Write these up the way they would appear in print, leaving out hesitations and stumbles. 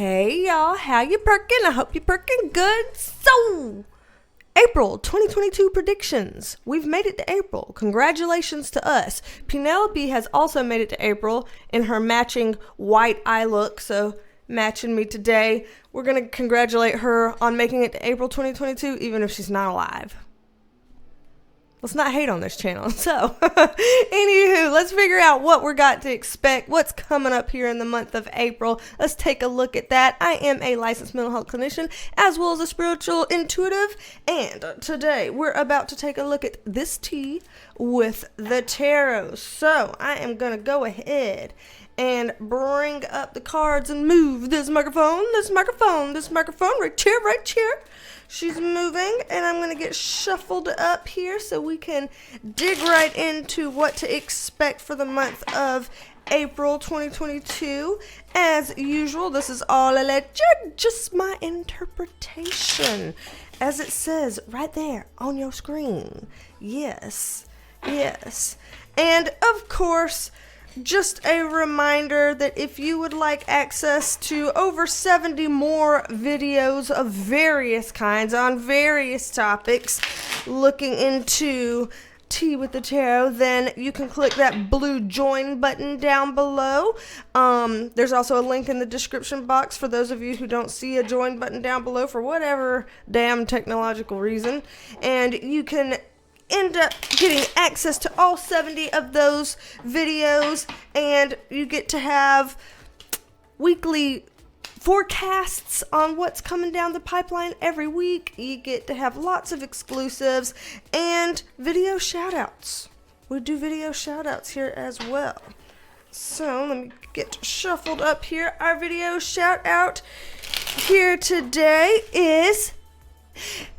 Hey y'all, how you perking? I hope you perking good. So, April 2022 predictions. We've made it to April. Congratulations to us. Penelope has also made it to April in her matching white eye look, so matching me today. We're going to congratulate her on making it to April 2022, even if she's not alive. Let's not hate on this channel. So, anywho, let's figure out what we're got to expect, what's coming up here in the month of April. Let's take a look at that. I am a licensed mental health clinician, as well as a spiritual intuitive, and today we're about to take a look at this tea with the tarot. So, I am going to go ahead and bring up the cards and move this microphone right here. She's moving, and I'm going to get shuffled up here so we can dig right into what to expect for the month of April 2022. As usual, this is all alleged, just my interpretation, as it says right there on your screen. Yes. And, of course, just a reminder that if you would like access to over 70 more videos of various kinds on various topics looking into tea with the tarot, then you can click that blue join button down below. There's also a link in the description box for those of you who don't see a join button down below for whatever damn technological reason. And you can end up getting access to all 70 of those videos, and you get to have weekly forecasts on what's coming down the pipeline every week. You get to have lots of exclusives and video shout-outs. We do video shout-outs here as well. So let me get shuffled up here. Our video shout-out here today is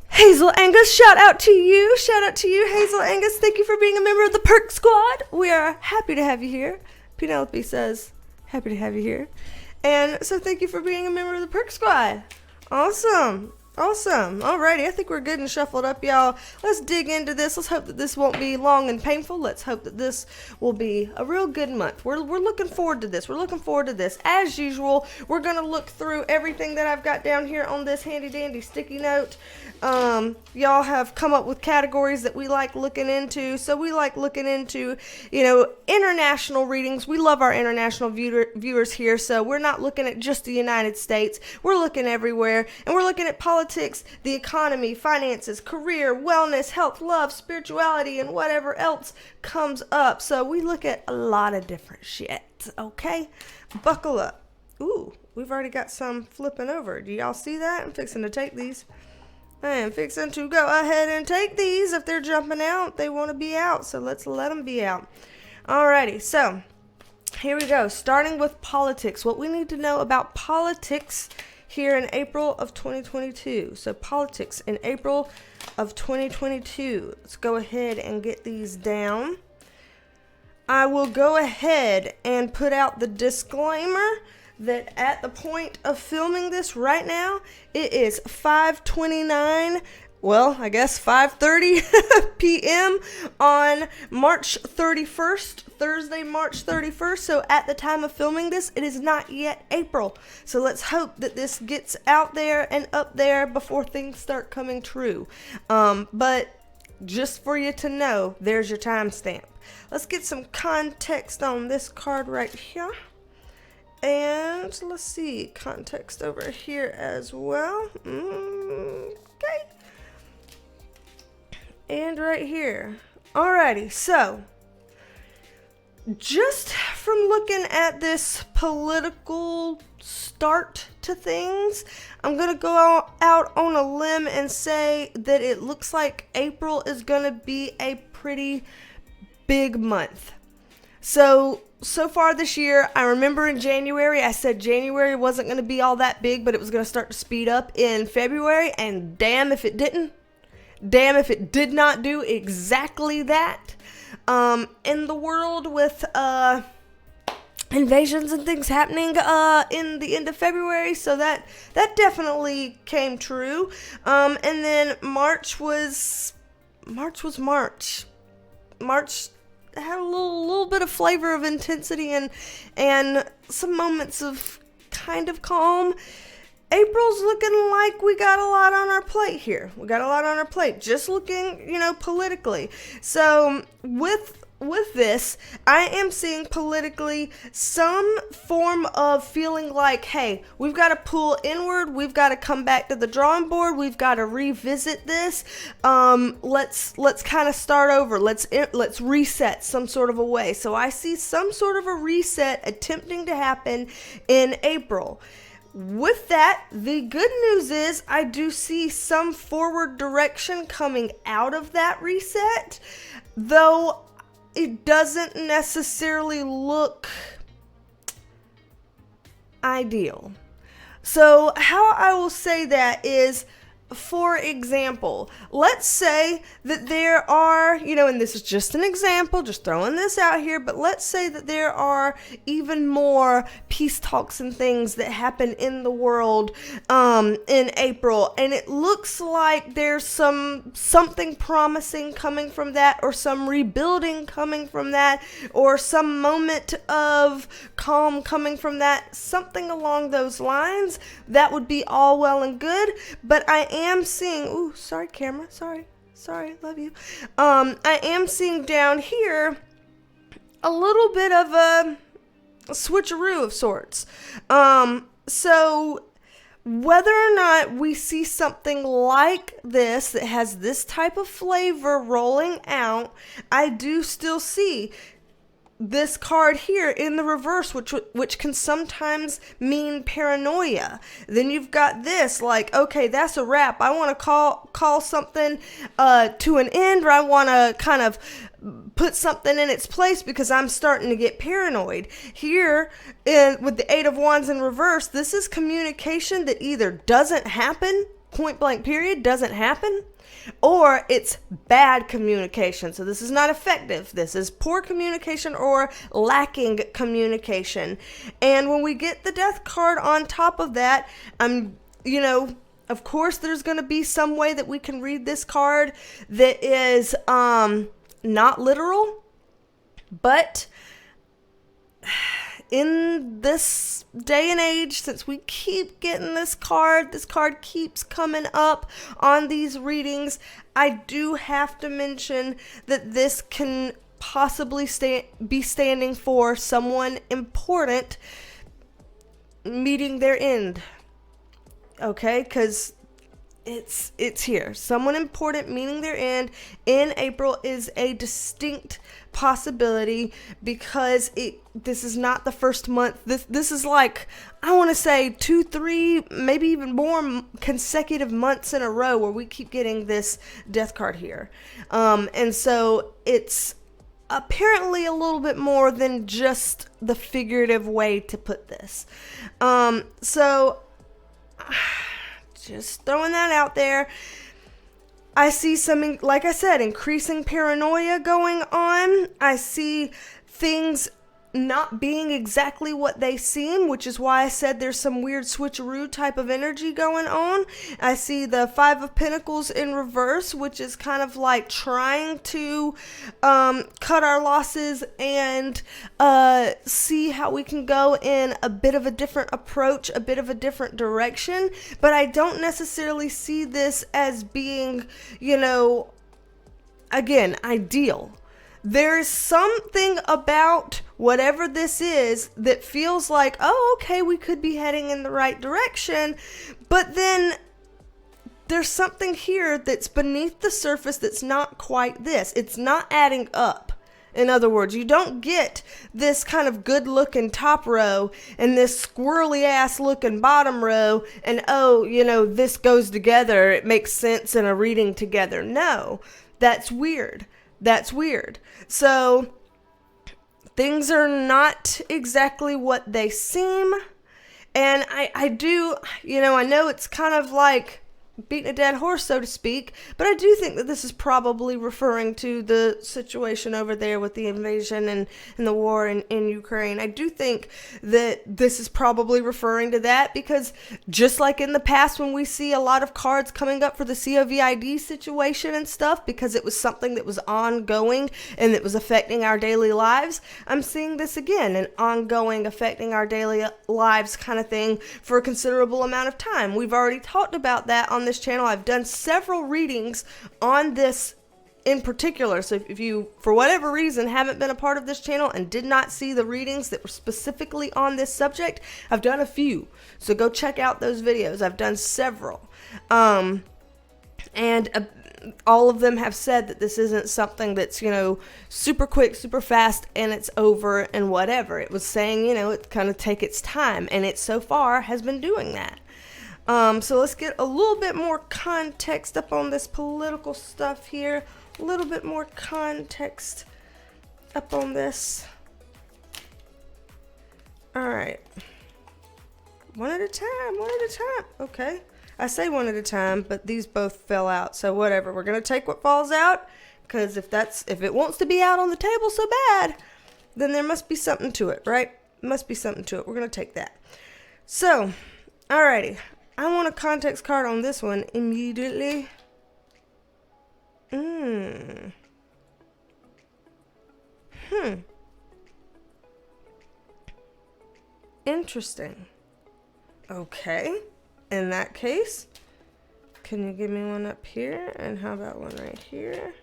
Hazel Angus. Shout out to you, Hazel Angus. Thank you for being a member of the Perk Squad. We are happy to have you here. Penelope says, happy to have you here. And so thank you for being a member of the Perk Squad. Awesome. Alrighty, I think we're good and shuffled up, y'all. Let's dig into this. Let's hope that this won't be long and painful. Let's hope that this will be a real good month. We're looking forward to this. As usual, we're going to look through everything that I've got down here on this handy dandy sticky note. Y'all have come up with categories that we like looking into. So we like looking into, international readings. We love our international viewers here. So we're not looking at just the United States. We're looking everywhere. And we're looking at politics, the economy, finances, career, wellness, health, love, spirituality, and whatever else comes up. So we look at a lot of different shit. Okay? Buckle up. Ooh, we've already got some flipping over. Do y'all see that? I'm fixing to take these. I am fixing to go ahead and take these. If they're jumping out, they want to be out. So let's let them be out. Alrighty, so here we go. Starting with politics. What we need to know about politics here in April of 2022. So politics in April of 2022. Let's go ahead and get these down. I will go ahead and put out the disclaimer that at the point of filming this right now, it is 5:29, well, I guess 5:30 p.m. on March 31st, Thursday, March 31st. So at the time of filming this, it is not yet April. So let's hope that this gets out there and up there before things start coming true. But just for you to know, there's your timestamp. Let's get some context on this card right here. And let's see, context over here as well. Okay. And right here. Alrighty, so just from looking at this political start to things, I'm going to go out on a limb and say that it looks like April is going to be a pretty big month. So far this year, I remember in January, I said January wasn't going to be all that big, but it was going to start to speed up in February, and damn if it didn't. Damn if it did not do exactly that. In the world with invasions and things happening in the end of February, so that definitely came true. And then March was March. March had a little bit of flavor of intensity and some moments of kind of calm. April's looking like we got a lot on our plate here. We got a lot on our plate, just looking, politically. So with this, I am seeing politically some form of feeling like, hey, we've got to pull inward. We've got to come back to the drawing board. We've got to revisit this. Let's kind of start over. Let's reset some sort of a way. So I see some sort of a reset attempting to happen in April. With that, the good news is I do see some forward direction coming out of that reset, though it doesn't necessarily look ideal. So how I will say that is, for example, let's say that there are, and this is just an example, just throwing this out here, but let's say that there are even more peace talks and things that happen in the world in April, and it looks like there's something promising coming from that, or some rebuilding coming from that, or some moment of calm coming from that, something along those lines. That would be all well and good, but I am seeing, sorry camera, sorry, love you. I am seeing down here a little bit of a switcheroo of sorts. So whether or not we see something like this that has this type of flavor rolling out, I do still see this card here in the reverse, which can sometimes mean paranoia. Then you've got this, like, okay, that's a wrap. I want to call something to an end, or I want to kind of put something in its place because I'm starting to get paranoid. Here, with the Eight of Wands in reverse, this is communication that either doesn't happen, point blank period, doesn't happen, or it's bad communication. So this is not effective. This is poor communication or lacking communication. And when we get the Death card on top of that, of course there's going to be some way that we can read this card that is not literal, but in this day and age, since we keep getting this card keeps coming up on these readings, I do have to mention that this can possibly be standing for someone important meeting their end. Okay, because it's here. Someone important meeting their end in April is a distinct possibility, because this is not the first month. This is like, I want to say 2, 3, maybe even more consecutive months in a row where we keep getting this Death card here. And so it's apparently a little bit more than just the figurative way to put this. So just throwing that out there. I see some, like I said, increasing paranoia going on. I see things not being exactly what they seem, which is why I said there's some weird switcheroo type of energy going on. I see the Five of Pentacles in reverse, which is kind of like trying to cut our losses and see how we can go in a bit of a different approach, a bit of a different direction. But I don't necessarily see this as being, again, ideal. There's something about whatever this is that feels like, oh, okay, we could be heading in the right direction, but then there's something here that's beneath the surface that's not quite this. It's not adding up. In other words, you don't get this kind of good looking top row and this squirrely ass looking bottom row and, this goes together. It makes sense in a reading together. No, that's weird. So things are not exactly what they seem. And I do, I know it's kind of like beating a dead horse, so to speak, but I do think that this is probably referring to the situation over there with the invasion and the war in Ukraine. I do think that this is probably referring to that, because just like in the past when we see a lot of cards coming up for the COVID situation and stuff, because it was something that was ongoing and that was affecting our daily lives, I'm seeing this again, an ongoing affecting our daily lives kind of thing for a considerable amount of time. We've already talked about that on this channel. I've done several readings on this in particular, so if you for whatever reason haven't been a part of this channel and did not see the readings that were specifically on this subject, I've done a few, so go check out those videos. I've done several, and all of them have said that this isn't something that's, super quick, super fast, and it's over and whatever. It was saying, it kind of take its time, and it so far has been doing that. So let's get a little bit more context up on this political stuff here. A little bit more context up on this. All right. One at a time. Okay. I say one at a time, but these both fell out. So whatever. We're going to take what falls out, because if it wants to be out on the table so bad, then there must be something to it, right? Must be something to it. We're going to take that. So, alrighty. I want a context card on this one immediately. Interesting. Okay. In that case, can you give me one up here? And how about one right here?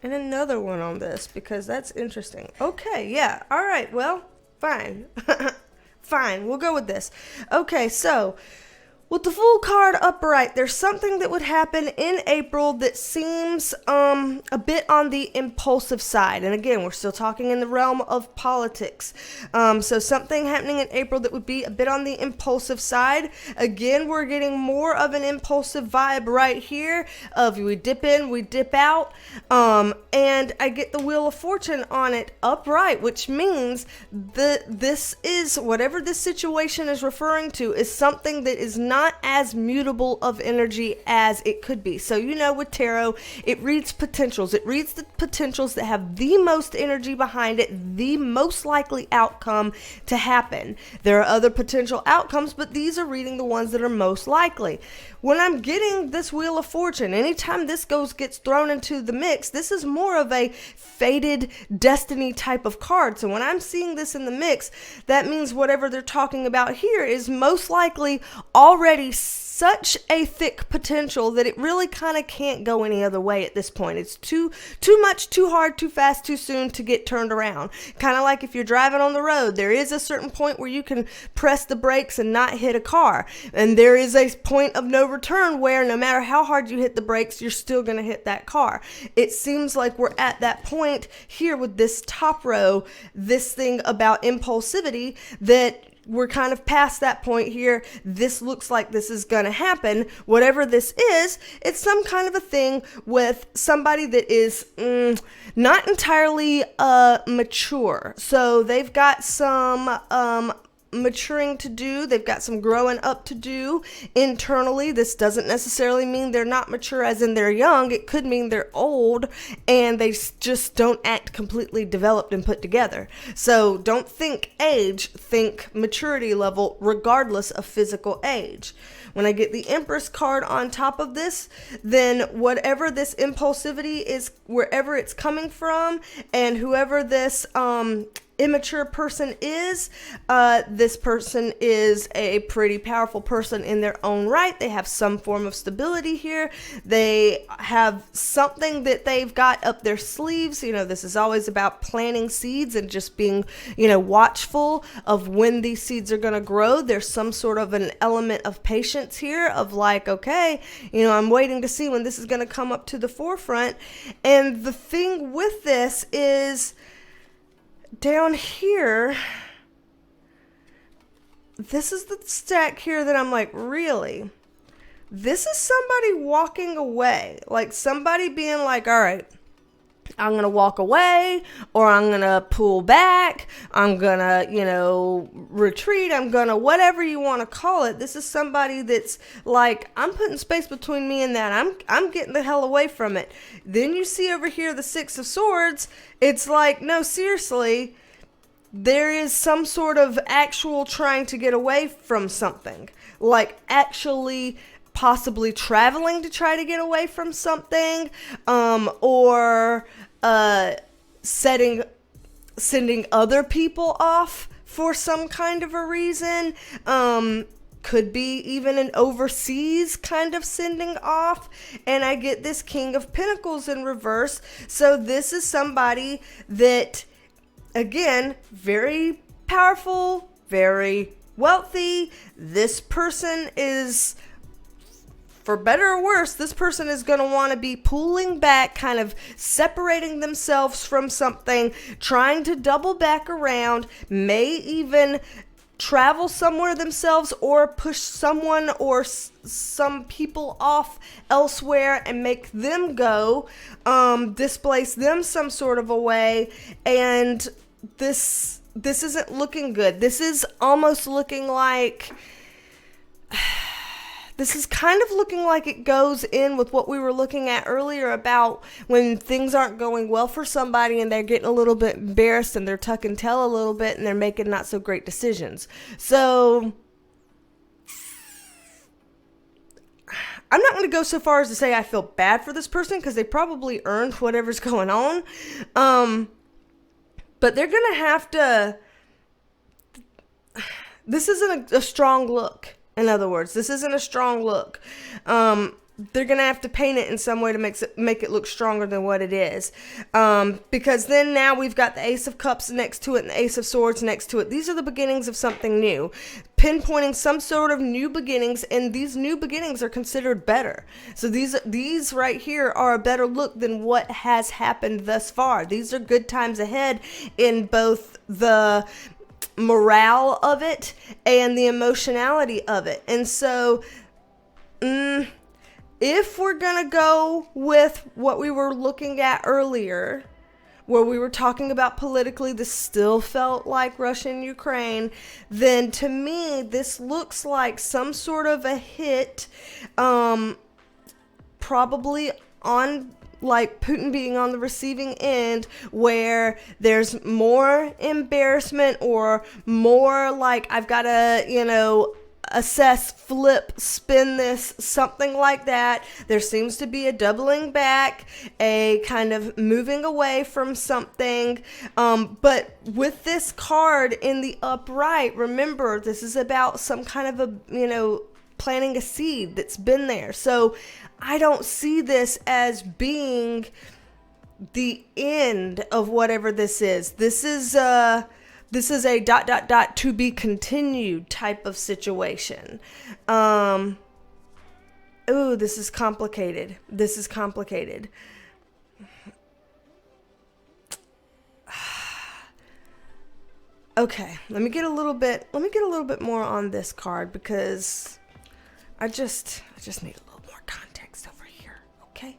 And another one on this, because that's interesting. Okay, yeah. All right, well, fine. Fine, we'll go with this. Okay, so with the Fool card upright, there's something that would happen in April that seems a bit on the impulsive side. And again, we're still talking in the realm of politics. So something happening in April that would be a bit on the impulsive side. Again, we're getting more of an impulsive vibe right here of we dip in, we dip out. And I get the Wheel of Fortune on it upright, which means that this is, whatever this situation is referring to, is something that is not as mutable of energy as it could be. So, with tarot, it reads potentials. It reads the potentials that have the most energy behind it, the most likely outcome to happen. There are other potential outcomes, but these are reading the ones that are most likely. When I'm getting this Wheel of Fortune, anytime this gets thrown into the mix, this is more of a fated destiny type of card. So when I'm seeing this in the mix, that means whatever they're talking about here is most likely already such a thick potential that it really kind of can't go any other way at this point. It's too much, too hard, too fast, too soon to get turned around. Kind of like if you're driving on the road, there is a certain point where you can press the brakes and not hit a car. And there is a point of no return where no matter how hard you hit the brakes, you're still going to hit that car. It seems like we're at that point here with this top row, this thing about impulsivity, that we're kind of past that point here. This looks like this is going to happen. Whatever this is, it's some kind of a thing with somebody that is not entirely mature. So they've got some maturing to do. They've got some growing up to do internally. This doesn't necessarily mean they're not mature as in they're young. It could mean they're old and they just don't act completely developed and put together. So don't think age, think maturity level regardless of physical age. When I get the Empress card on top of this, then whatever this impulsivity is, wherever it's coming from, and whoever this immature person is, this person is a pretty powerful person in their own right. They have some form of stability here. They have something that they've got up their sleeves. This is always about planting seeds and just being, watchful of when these seeds are going to grow. There's some sort of an element of patience here of like, okay, I'm waiting to see when this is going to come up to the forefront. And the thing with this is, down here, this is the stack here that I'm like, really? This is somebody walking away. Like somebody being like, all right, I'm going to walk away, or I'm going to pull back, I'm going to, retreat, I'm going to, whatever you want to call it. This is somebody that's like, I'm putting space between me and that. I'm getting the hell away from it. Then you see over here the Six of Swords. It's like, no, seriously, there is some sort of actual trying to get away from something. Like actually possibly traveling to try to get away from something, or sending other people off for some kind of a reason. Could be even an overseas kind of sending off. And I get this King of Pentacles in reverse. So this is somebody that, again, very powerful, very wealthy. This person is, for better or worse, this person is going to want to be pulling back, kind of separating themselves from something, trying to double back around, may even travel somewhere themselves or push someone or some people off elsewhere and make them go, displace them some sort of a way. And this isn't looking good. This is almost looking like, this is kind of looking like it goes in with what we were looking at earlier about when things aren't going well for somebody and they're getting a little bit embarrassed and they're tuck and tail a little bit and they're making not so great decisions. So I'm not going to go so far as to say I feel bad for this person, because they probably earned whatever's going on. But they're going to have to, this isn't a strong look. In other words, this isn't a strong look. They're going to have to paint it in some way to make it look stronger than what it is. Because then now we've got the Ace of Cups next to it and the Ace of Swords next to it. These are the beginnings of something new. Pinpointing some sort of new beginnings, and these new beginnings are considered better. So these right here are a better look than what has happened thus far. These are good times ahead in both the morale of it and the emotionality of it. And so if we're gonna go with what we were looking at earlier, where we were talking about politically, this still felt like Russia and Ukraine, then to me this looks like some sort of a hit, probably on like Putin being on the receiving end, where there's more embarrassment or more like I've got to, assess, flip, spin this, something like that. There seems to be a doubling back, a kind of moving away from something. But with this card in the upright, remember, this is about some kind of a, planting a seed that's been there. So I don't see this as being the end of whatever this is. This is a ... to be continued type of situation. Ooh, this is complicated. Okay, let me get a little bit more on this card, because I just need a little more context over here, okay?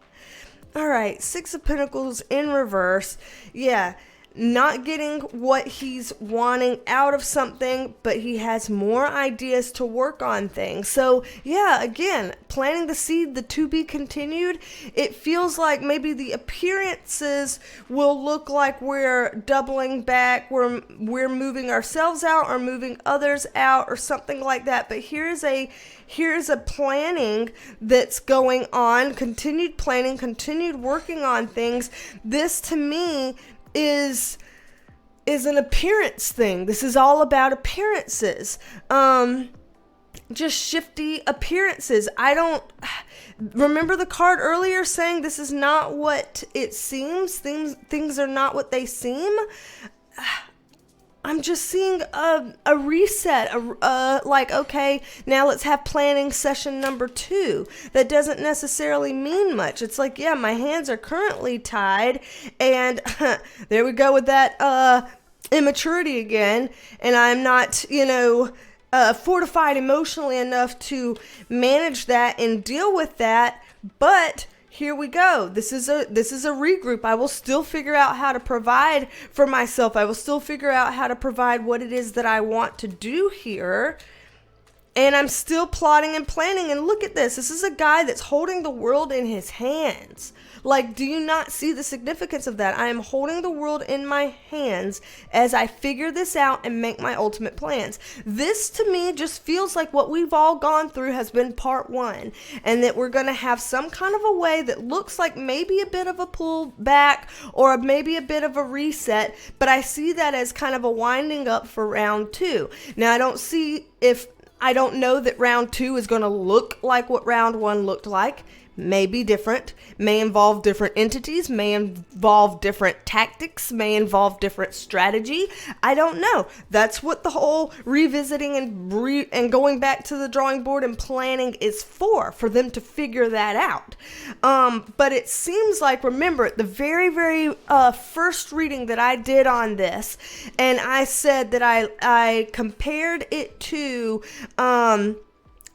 All right, Six of Pentacles in reverse. Yeah, not getting what he's wanting out of something, but he has more ideas to work on things. So yeah, again, planting the seed, the to be continued. It feels like maybe the appearances will look like we're doubling back, we're moving ourselves out or moving others out or something like that. But here's a planning that's going on, continued planning, continued working on things. This to me is an appearance thing. This is all about appearances. Just shifty appearances. I don't remember the card earlier saying this is not what it seems. Things are not what they seem. I'm just seeing a reset, like, okay, now let's have planning session number 2. That doesn't necessarily mean much. It's like, yeah, my hands are currently tied, and there we go with that immaturity again, and I'm not, fortified emotionally enough to manage that and deal with that. But here we go. This is a regroup. I will still figure out how to provide for myself. I will still figure out how to provide what it is that I want to do here. And I'm still plotting and planning. And look at this. This is a guy that's holding the world in his hands. Like, do you not see the significance of that? I am holding the world in my hands as I figure this out and make my ultimate plans. This, to me, just feels like what we've all gone through has been part one. And that we're going to have some kind of a way that looks like maybe a bit of a pull back or maybe a bit of a reset. But I see that as kind of a winding up for round two. Now, I don't know that round two is going to look like what round one looked like. May be different, may involve different entities, may involve different tactics, may involve different strategy. I don't know. That's what the whole revisiting and going back to the drawing board and planning is for them to figure that out. But it seems like, remember, the very, very first reading that I did on this, and I said that I compared it to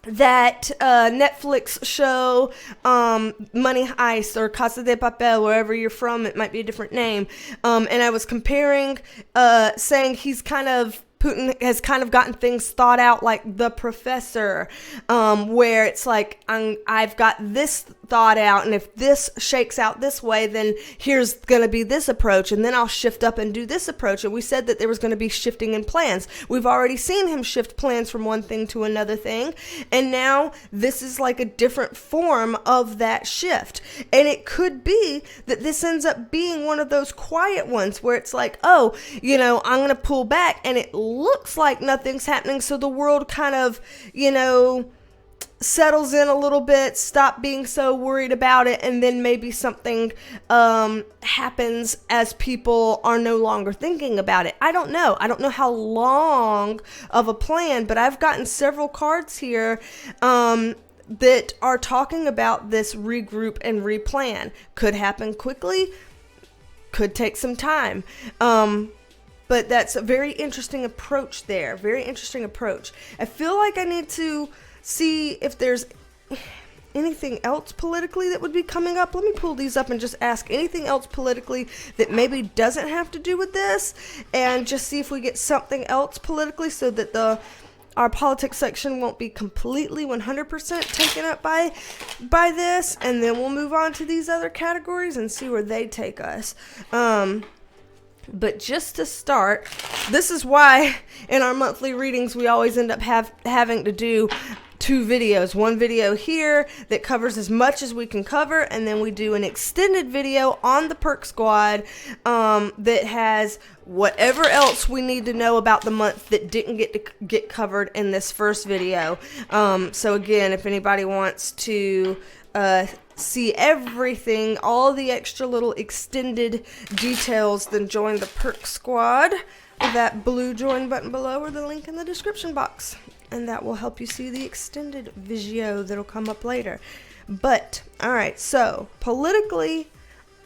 that Netflix show, Money Heist or Casa de Papel, wherever you're from, it might be a different name. And I was comparing, saying Putin has kind of gotten things thought out like The Professor, where it's like, I've got this thought out, and if this shakes out this way, then here's going to be this approach, and then I'll shift up and do this approach. And we said that there was going to be shifting in plans. We've already seen him shift plans from one thing to another thing, and now this is like a different form of that shift. And it could be that this ends up being one of those quiet ones where it's like, oh, I'm going to pull back, and it looks like nothing's happening, so the world kind of, settles in a little bit, stop being so worried about it, and then maybe something happens as people are no longer thinking about it. I don't know how long of a plan, but I've gotten several cards here that are talking about this regroup and replan. Could happen quickly, could take some time. But that's a very interesting approach there. Very interesting approach. I feel like I need to see if there's anything else politically that would be coming up. Let me pull these up and just ask anything else politically that maybe doesn't have to do with this, and just see if we get something else politically so that our politics section won't be completely 100% taken up by this, and then we'll move on to these other categories and see where they take us. But just to start, this is why in our monthly readings we always end up having to do two videos. One video here that covers as much as we can cover, and then we do an extended video on the Perk Squad that has whatever else we need to know about the month that didn't get covered in this first video. So again, if anybody wants to see everything, all the extra little extended details, then join the Perk Squad with that blue join button below or the link in the description box. And that will help you see the extended video that'll come up later. But, alright, so politically,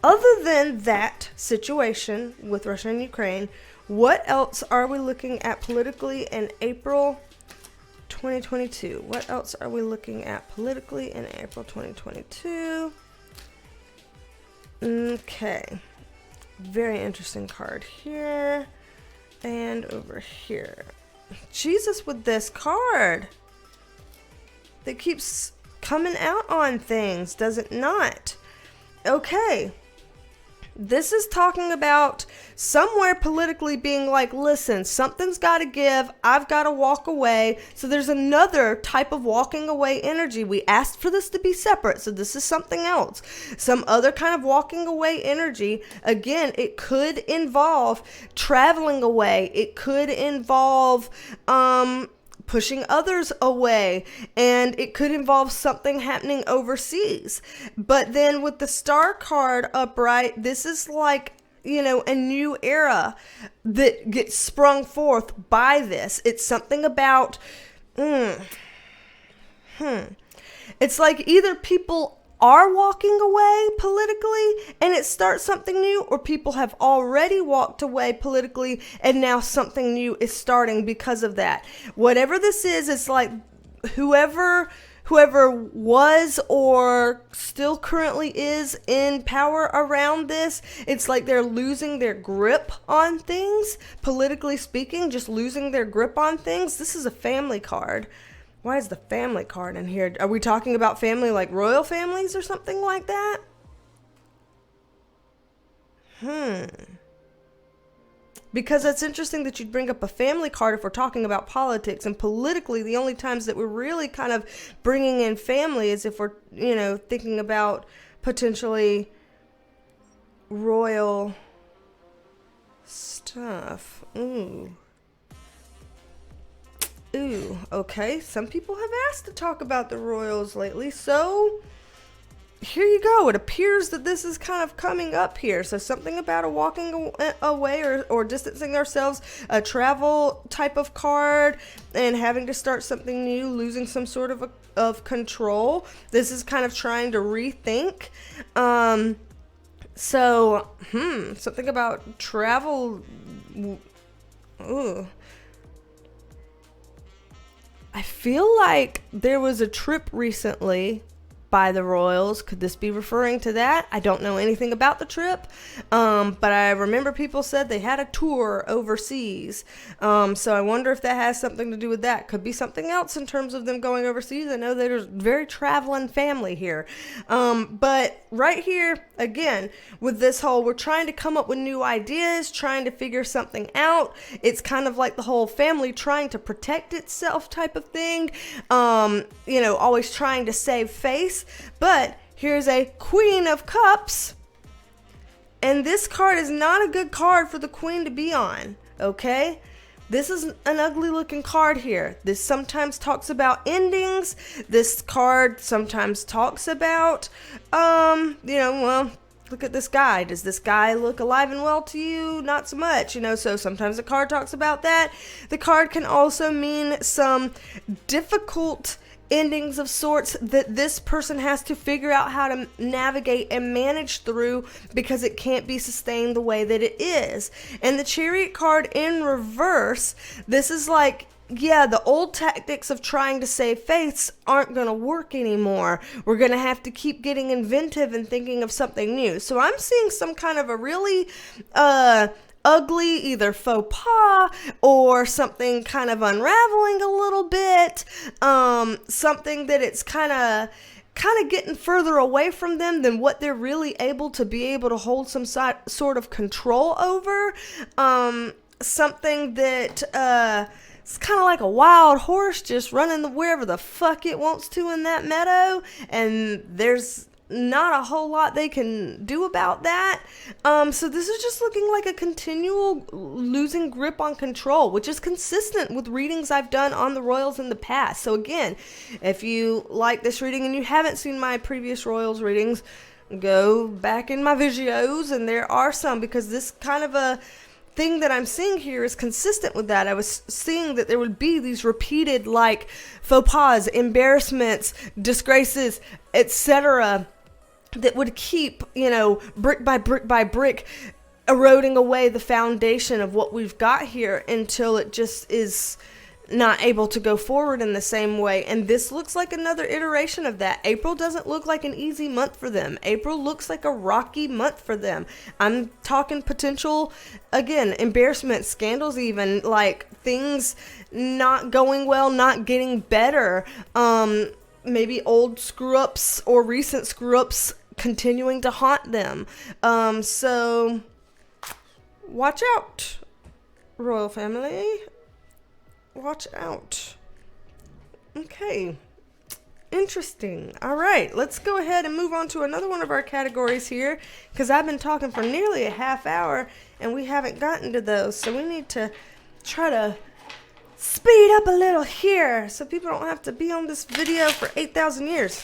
other than that situation with Russia and Ukraine, what else are we looking at politically in April 2022? What else are we looking at politically in April 2022? Okay. Very interesting card here. And over here. Jesus, with this card that keeps coming out on things, does it not? Okay. This is talking about somewhere politically being like, listen, something's got to give. I've got to walk away. So there's another type of walking away energy. We asked for this to be separate. So this is something else. Some other kind of walking away energy. Again, it could involve traveling away. It could involve, pushing others away, and it could involve something happening overseas. But then with the Star card upright, this is like, a new era that gets sprung forth by this. It's something about, it's like either people are walking away politically and it starts something new, or people have already walked away politically and now something new is starting because of that. Whatever this is, it's like whoever whoever was or still currently is in power around this, it's like they're losing their grip on things, politically speaking, just losing their grip on things. This is a family card. Why is the family card in here? Are we talking about family like royal families or something like that? Because it's interesting that you'd bring up a family card if we're talking about politics. And politically, the only times that we're really kind of bringing in family is if we're, thinking about potentially royal stuff. Ooh, okay. Some people have asked to talk about the royals lately, so here you go. It appears that this is kind of coming up here. So something about a walking away or distancing ourselves, a travel type of card, and having to start something new, losing some sort of control. This is kind of trying to rethink. Something about travel. Ooh. I feel like there was a trip recently by the royals. Could this be referring to that? I don't know anything about the trip, but I remember people said they had a tour overseas, so I wonder if that has something to do with that. Could be something else in terms of them going overseas. I know there's very traveling family here, but right here again with this whole, we're trying to come up with new ideas, trying to figure something out. It's kind of like the whole family trying to protect itself type of thing, always trying to save face. But here's a Queen of Cups, and this card is not a good card for the Queen to be on, okay? This is an ugly looking card here. This sometimes talks about endings. This card sometimes talks about, look at this guy. Does this guy look alive and well to you? Not so much, so sometimes the card talks about that. The card can also mean some difficult endings of sorts that this person has to figure out how to navigate and manage through because it can't be sustained the way that it is. And the Chariot card in reverse, this is like, yeah, the old tactics of trying to save faiths aren't going to work anymore. We're going to have to keep getting inventive and thinking of something new. So I'm seeing some kind of a really ugly either faux pas or something kind of unraveling a little bit, something that it's kind of getting further away from them than what they're really able to hold some sort of control over, something that it's kind of like a wild horse just running wherever the fuck it wants to in that meadow, and there's not a whole lot they can do about that. So this is just looking like a continual losing grip on control, which is consistent with readings I've done on the royals in the past. So again, if you like this reading and you haven't seen my previous royals readings, go back in my videos, and there are some, because this kind of a thing that I'm seeing here is consistent with that. I was seeing that there would be these repeated like faux pas, embarrassments, disgraces, etc., that would keep, brick by brick by brick, eroding away the foundation of what we've got here until it just is not able to go forward in the same way. And this looks like another iteration of that. April doesn't look like an easy month for them. April looks like a rocky month for them. I'm talking potential, again, embarrassment, scandals, even like things not going well, not getting better. Maybe old screw-ups or recent screw-ups continuing to haunt them. So watch out, royal family. Watch out. Okay. Interesting. All right, let's go ahead and move on to another one of our categories here, because I've been talking for nearly a half hour and we haven't gotten to those. So we need to try to speed up a little here so people don't have to be on this video for 8,000 years.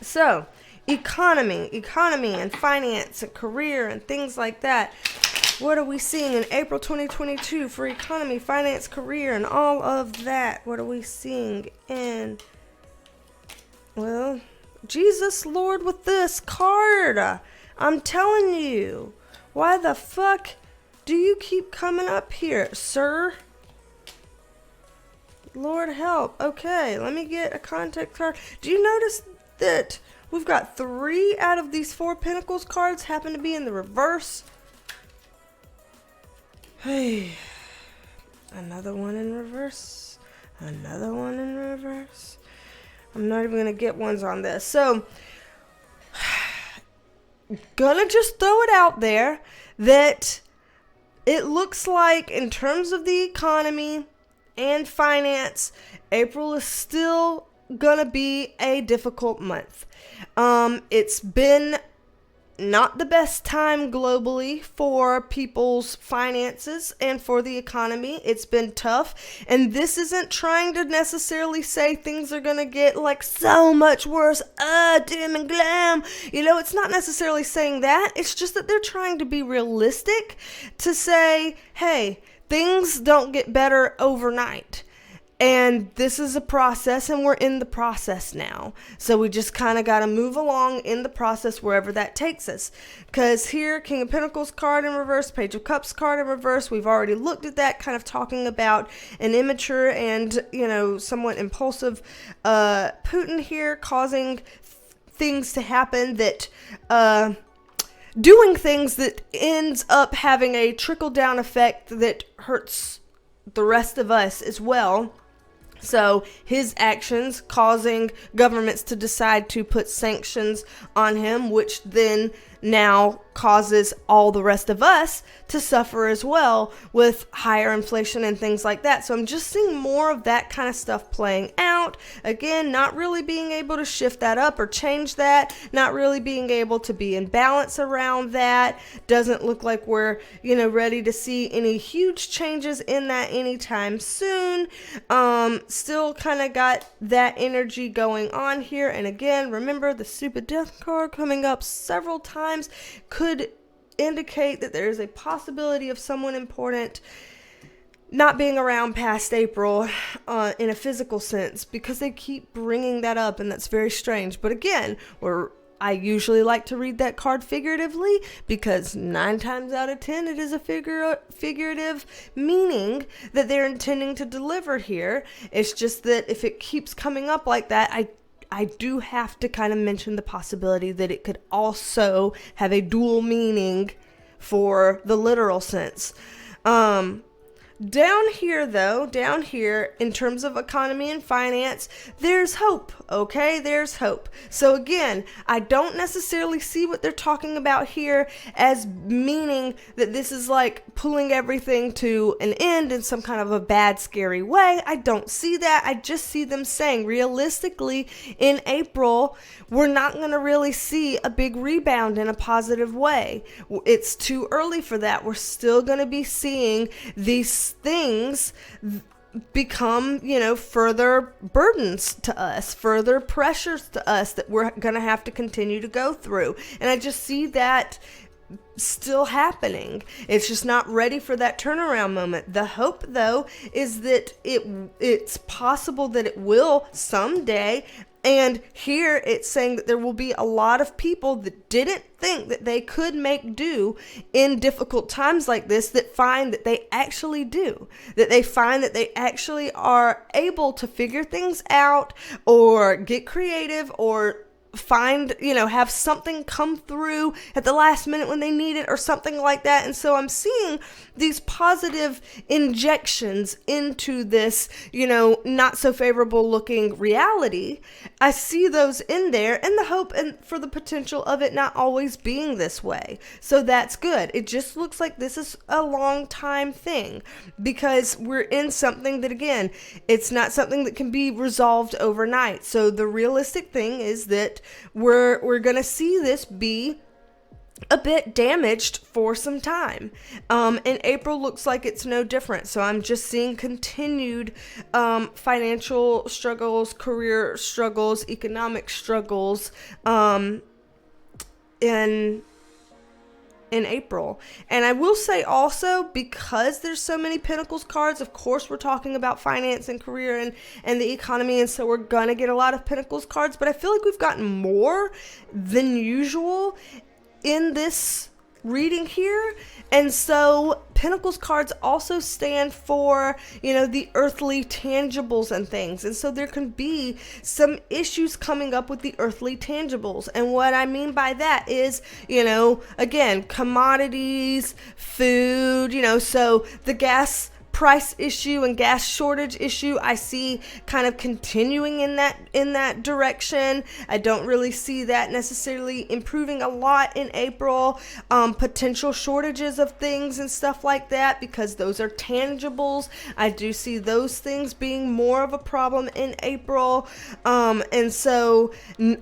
So, economy and finance and career and things like that. What are we seeing in April 2022 for economy, finance, career, and all of that? What are we seeing in, well, Jesus Lord with this card? I'm telling you, why the fuck do you keep coming up here, sir? Lord help. Okay, let me get a context card. Do you notice that we've got 3 out of these 4 Pentacles cards happen to be in the reverse? Hey, another one in reverse. Another one in reverse. I'm not even going to get ones on this. So, gonna just throw it out there that it looks like in terms of the economy and finance, April is still gonna be a difficult month. It's been not the best time globally for people's finances and for the economy. It's been tough, and this isn't trying to necessarily say things are gonna get like so much worse, dim and glam. It's not necessarily saying that. It's just that they're trying to be realistic to say, hey, things don't get better overnight. And this is a process, and we're in the process now. So we just kind of got to move along in the process wherever that takes us. Because here, King of Pentacles card in reverse, Page of Cups card in reverse. We've already looked at that, kind of talking about an immature and, somewhat impulsive Putin here, causing things to happen that... doing things that ends up having a trickle-down effect that hurts the rest of us as well. So his actions causing governments to decide to put sanctions on him, which then now causes all the rest of us to suffer as well with higher inflation and things like that. So I'm just seeing more of that kind of stuff playing out. Again, not really being able to shift that up or change that, not really being able to be in balance around that. Doesn't look like we're, ready to see any huge changes in that anytime soon. Still kind of got that energy going on here. And again, remember the Stupid Death card coming up several times could indicate that there is a possibility of someone important not being around past April in a physical sense, because they keep bringing that up, and that's very strange. But again, I usually like to read that card figuratively, because 9 times out of 10 it is a figurative meaning that they're intending to deliver here. It's just that if it keeps coming up like that, I do have to kind of mention the possibility that it could also have a dual meaning for the literal sense. Down here, in terms of economy and finance, there's hope, okay? There's hope. So again, I don't necessarily see what they're talking about here as meaning that this is like pulling everything to an end in some kind of a bad, scary way. I don't see that. I just see them saying, realistically, in April, we're not going to really see a big rebound in a positive way. It's too early for that. We're still going to be seeing these things become, further burdens to us, further pressures to us that we're going to have to continue to go through. And I just see that still happening. It's just not ready for that turnaround moment. The hope, though, is that it's possible that it will someday. And here it's saying that there will be a lot of people that didn't think that they could make do in difficult times like this, that find that they actually do, that they find that they actually are able to figure things out or get creative or find, have something come through at the last minute when they need it or something like that. And so I'm seeing these positive injections into this, not so favorable looking reality. I see those in there, and the hope and for the potential of it not always being this way. So that's good. It just looks like this is a long time thing, because we're in something that, again, it's not something that can be resolved overnight. So the realistic thing is that we're going to see this be a bit damaged for some time. And April looks like it's no different. So I'm just seeing continued financial struggles, career struggles, economic struggles in April. And I will say also, because there's so many Pentacles cards, of course we're talking about finance and career and the economy, and so we're gonna get a lot of Pentacles cards, but I feel like we've gotten more than usual in this reading here. And so Pentacles cards also stand for, the earthly tangibles and things. And so there can be some issues coming up with the earthly tangibles. And what I mean by that is, again, commodities, food, so the gas price issue and gas shortage issue I see kind of continuing in that direction. I don't really see that necessarily improving a lot in April. Potential shortages of things and stuff like that, because those are tangibles. I do see those things being more of a problem in April. And so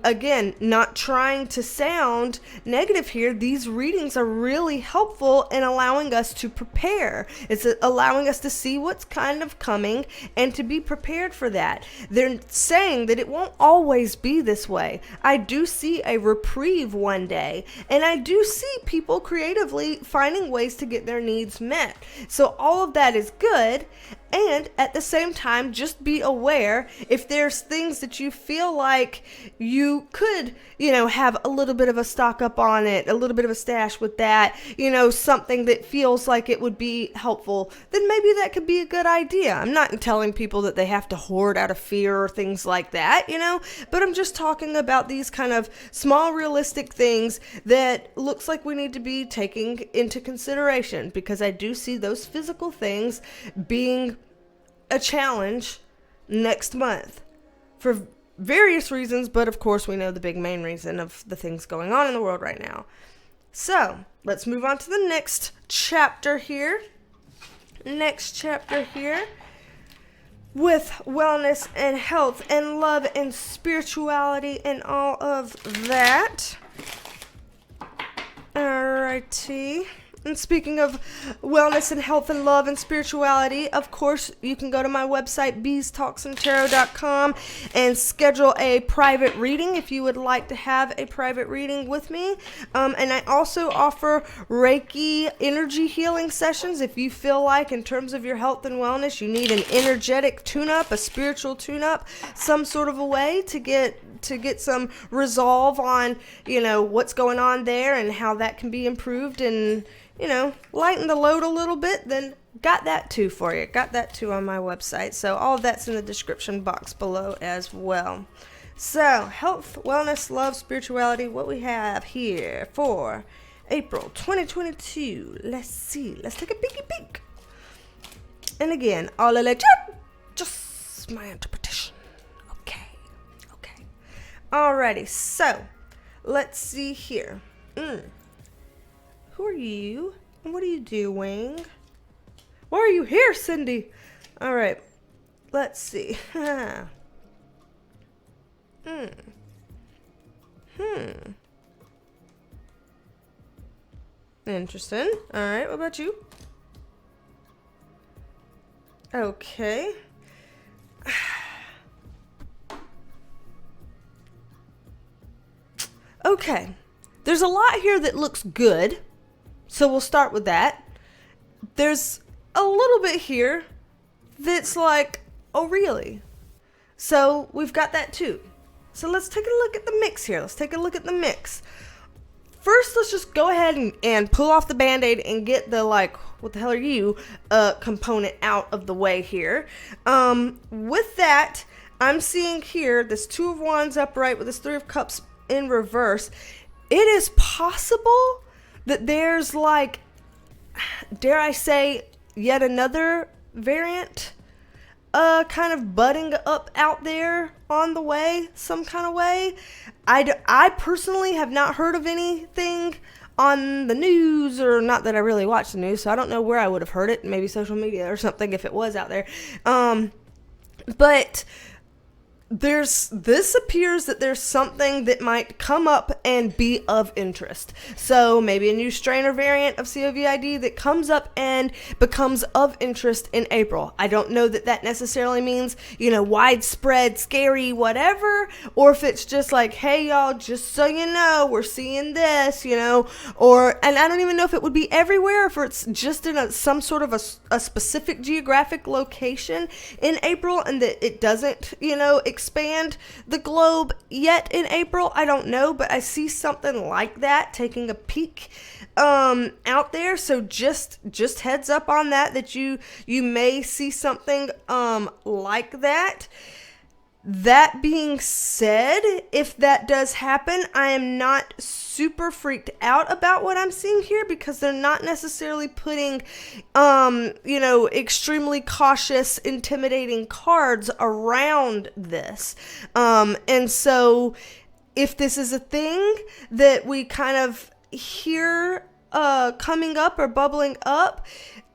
again, not trying to sound negative here, these readings are really helpful in allowing us to prepare. It's allowing us to see what's kind of coming and to be prepared for that. They're saying that it won't always be this way. I do see a reprieve one day, and I do see people creatively finding ways to get their needs met. So all of that is good. And at the same time, just be aware if there's things that you feel like you could, have a little bit of a stock up on it, a little bit of a stash with that, something that feels like it would be helpful, then maybe that could be a good idea. I'm not telling people that they have to hoard out of fear or things like that, but I'm just talking about these kind of small, realistic things that looks like we need to be taking into consideration, because I do see those physical things being a challenge next month for various reasons, but of course we know the big main reason of the things going on in the world right now. So let's move on to the next chapter here. With wellness and health and love and spirituality and all of that. Alrighty. And speaking of wellness and health and love and spirituality, of course, you can go to my website, BeasTalksAndTarot.com, and schedule a private reading if you would like to have a private reading with me. And I also offer Reiki energy healing sessions if you feel like, in terms of your health and wellness, you need an energetic tune-up, a spiritual tune-up, some sort of a way to get some resolve on, what's going on there and how that can be improved and, lighten the load a little bit, then got that too for you. Got that too on my website. So all of that's in the description box below as well. So health, wellness, love, spirituality, what we have here for April 2022. Let's see. Let's take a peeky peek. And again, all alleged, just my interpretation. Okay. Alrighty, so let's see here. Who are you? And what are you doing? Why are you here, Cindy? Alright, let's see. Interesting. Alright, what about you? Okay. Okay, there's a lot here that looks good, so we'll start with that. There's a little bit here that's like, oh really? So we've got that too. So let's take a look at the mix here. First, let's just go ahead and pull off the Band-Aid and get the what the hell are you component out of the way here. With that, I'm seeing here this Two of Wands upright with this Three of Cups in reverse. It is possible that there's dare I say, yet another variant kind of budding up out there on the way, some kind of way. I personally have not heard of anything on the news, or not that I really watch the news, so I don't know where I would have heard it, maybe social media or something if it was out there. But this appears that there's something that might come up and be of interest. So maybe a new strain or variant of COVID that comes up and becomes of interest in April. I don't know that that necessarily means, widespread, scary, whatever, or if it's just like, hey y'all, just so you know, we're seeing this, and I don't even know if it would be everywhere, if it's just in some sort of a specific geographic location in April, and that it doesn't, expand the globe yet in April. I don't know, but I see something like that taking a peek out there. So just heads up on that you may see something like that. That being said, if that does happen, I am not super freaked out about what I'm seeing here, because they're not necessarily putting, extremely cautious, intimidating cards around this. And so if this is a thing that we kind of hear coming up or bubbling up,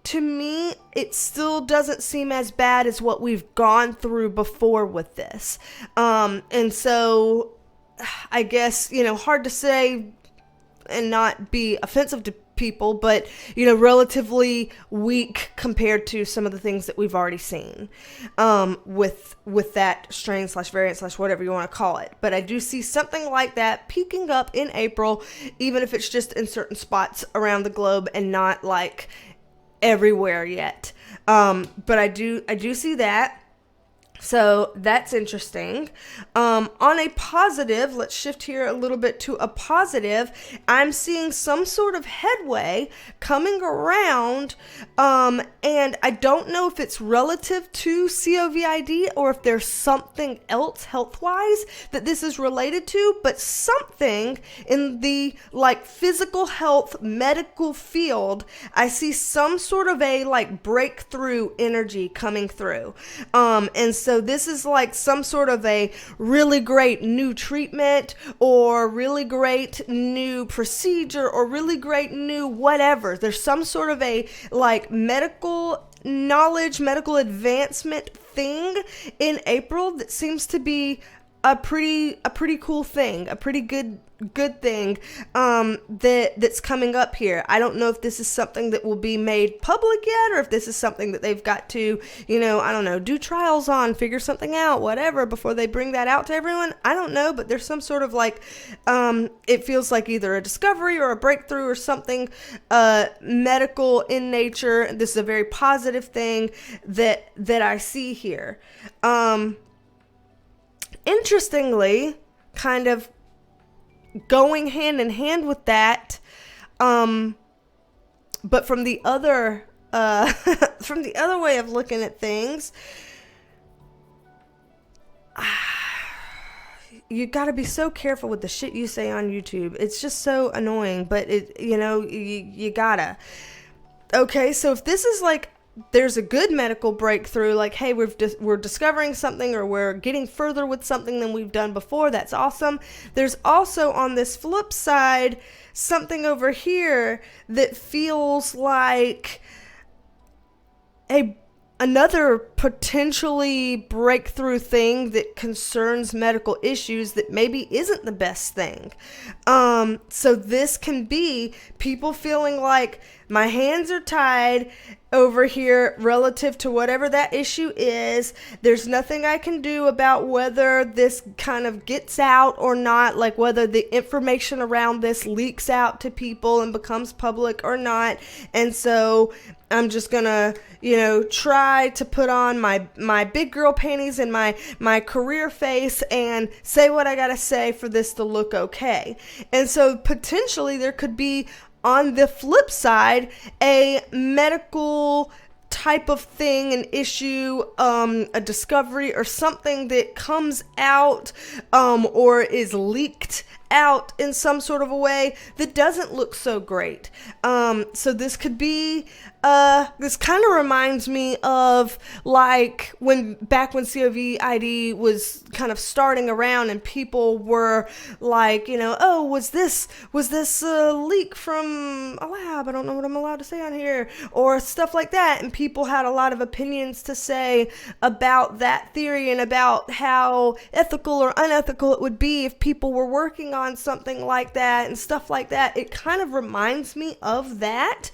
to me, it still doesn't seem as bad as what we've gone through before with this. And so I guess, hard to say and not be offensive to people, but, relatively weak compared to some of the things that we've already seen with that strain / variant / whatever you want to call it. But I do see something like that peaking up in April, even if it's just in certain spots around the globe and not like everywhere yet. But I do see that. So that's interesting. On a positive, let's shift here a little bit to a positive. I'm seeing some sort of headway coming around, and I don't know if it's relative to COVID or if there's something else health-wise that this is related to, but something in the physical health medical field, I see some sort of a breakthrough energy coming through. And so this is some sort of a really great new treatment or really great new procedure or really great new whatever. There's some sort of a medical knowledge, medical advancement thing in April that seems to be a pretty cool thing, a pretty good thing that's coming up here. I don't know if this is something that will be made public yet, or if this is something that they've got to, I don't know, do trials on, figure something out, whatever, before they bring that out to everyone. I don't know, but there's some sort of it feels like either a discovery or a breakthrough or something medical in nature. This is a very positive thing that I see here. Interestingly, kind of going hand in hand with that, but from the other way of looking at things, you got to be so careful with the shit you say on YouTube. It's just so annoying, but you gotta. Okay, so if this is there's a good medical breakthrough, hey, we're discovering something, or we're getting further with something than we've done before, that's awesome. There's also, on this flip side, something over here that feels like another potentially breakthrough thing that concerns medical issues that maybe isn't the best thing. So this can be people feeling like my hands are tied over here relative to whatever that issue is. There's nothing I can do about whether this kind of gets out or not, whether the information around this leaks out to people and becomes public or not. And so I'm just gonna, try to put on my big girl panties and my career face and say what I gotta say for this to look okay. And so potentially there could be, on the flip side, a medical type of thing, an issue, a discovery or something that comes out or is leaked out in some sort of a way that doesn't look so great. So this could be, this kind of reminds me of when COVID was kind of starting around and people were oh, was this a leak from a lab? I don't know what I'm allowed to say on here, or stuff like that. And people had a lot of opinions to say about that theory and about how ethical or unethical it would be if people were working on something like that and stuff like that. It kind of reminds me of that.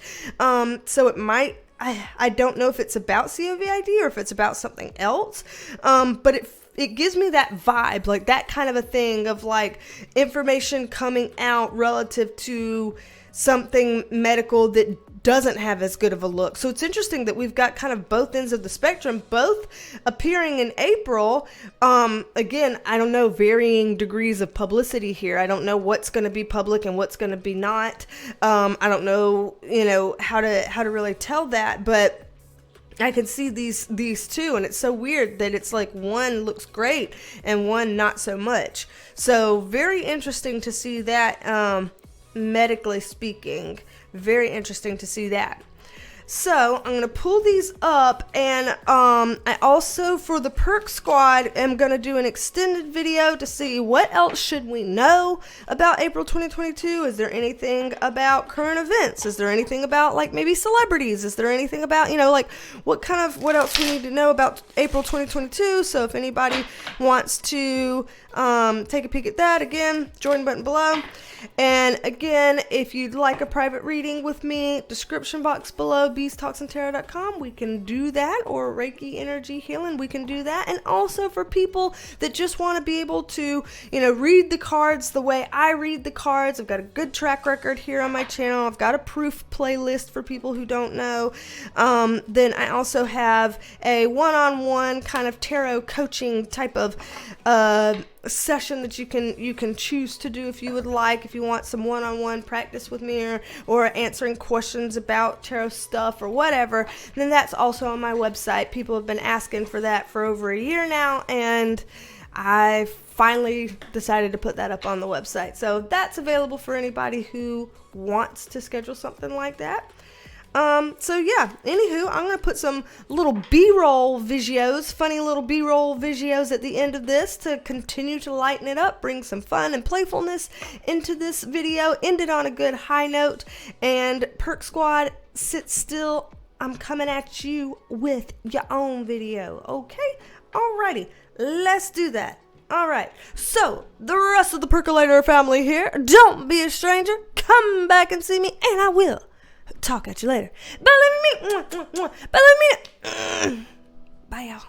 So it might, I don't know if it's about COVID or if it's about something else, but it gives me that vibe, like that kind of a thing of like information coming out relative to something medical that doesn't have as good of a look. So it's interesting that we've got kind of both ends of the spectrum, both appearing in April. Again, I don't know, varying degrees of publicity here. I don't know what's going to be public and what's going to be not. I don't know, how to really tell that, but I can see these two, and it's so weird that it's like one looks great and one not so much. So very interesting to see that, medically speaking. Very interesting to see that. So I'm going to pull these up, and I also, for the Perk Squad, am going to do an extended video to see what else should we know about April 2022. Is there anything about current events? Is there anything about like maybe celebrities? Is there anything about, like what else we need to know about April 2022? So if anybody wants to take a peek at that, again, join button below. And again, if you'd like a private reading with me, description box below, BeasTalksAndTarot.com, we can do that, or Reiki energy healing, we can do that. And also for people that just want to be able to, read the cards the way I read the cards, I've got a good track record here on my channel. I've got a proof playlist for people who don't know. Then I also have a one-on-one kind of tarot coaching type of session that you can choose to do if you would like, if you want some one-on-one practice with me, or answering questions about tarot stuff or whatever. Then that's also on my website. People have been asking for that for over a year now, and I finally decided to put that up on the website. So that's available for anybody who wants to schedule something like that. So yeah, anywho, I'm going to put some little B-roll videos, funny little B-roll videos at the end of this to continue to lighten it up, bring some fun and playfulness into this video, end it on a good high note. And Perk Squad, sit still. I'm coming at you with your own video. Okay? Alrighty, let's do that. Alright, so the rest of the Percolator family here, don't be a stranger. Come back and see me, and I will talk at you later. Bye, y'all.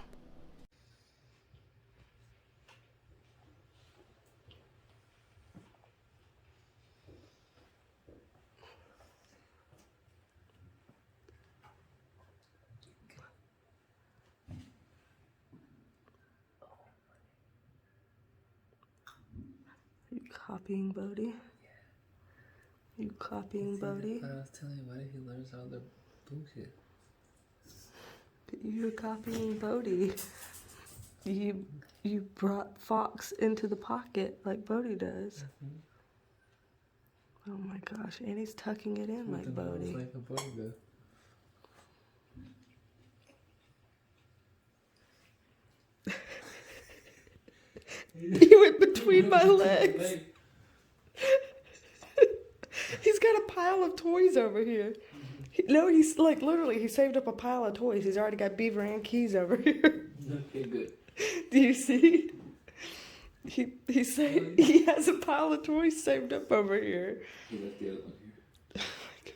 You copying Bodhi? You copying Bodhi? I was telling you, why did he learn all the bullshit? You're copying Bodhi. You brought Fox into the pocket like Bodhi does. Oh my gosh, and he's tucking it in like Bodhi. Like a Bodhi does. He went between my legs. He's got a pile of toys over here. He's like literally, he saved up a pile of toys. He's already got beaver and keys over here. Okay, good. Do you see? He he has a pile of toys saved up over here. He left the other one here. Oh my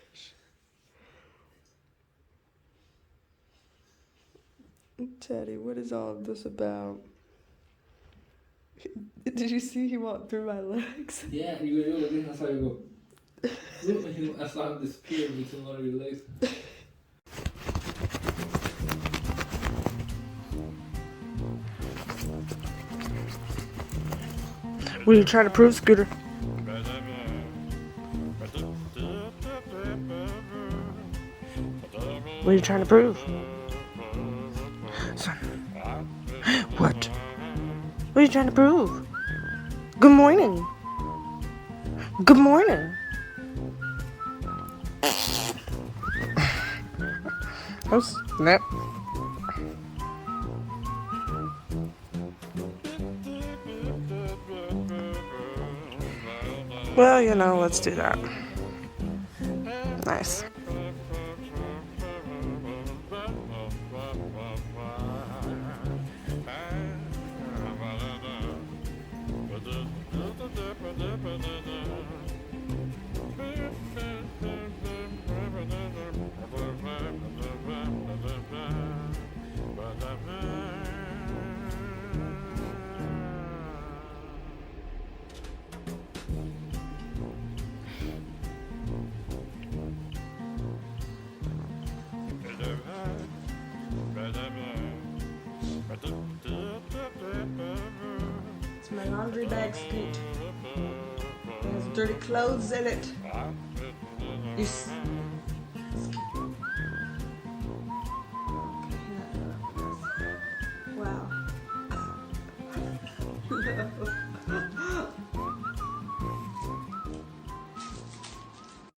gosh. Teddy, what is all of this about? Did you see he walked through my legs? Yeah, you were looking, I saw you go. Look, I saw him disappear between one of your legs. What are you trying to prove, Scooter? What are you trying to prove? Son. What? What are you trying to prove? Good morning. Good morning. Oh, snap. Well, let's do that. Nice. It's my laundry bag, Scoot. It has dirty clothes in it. Wow. No.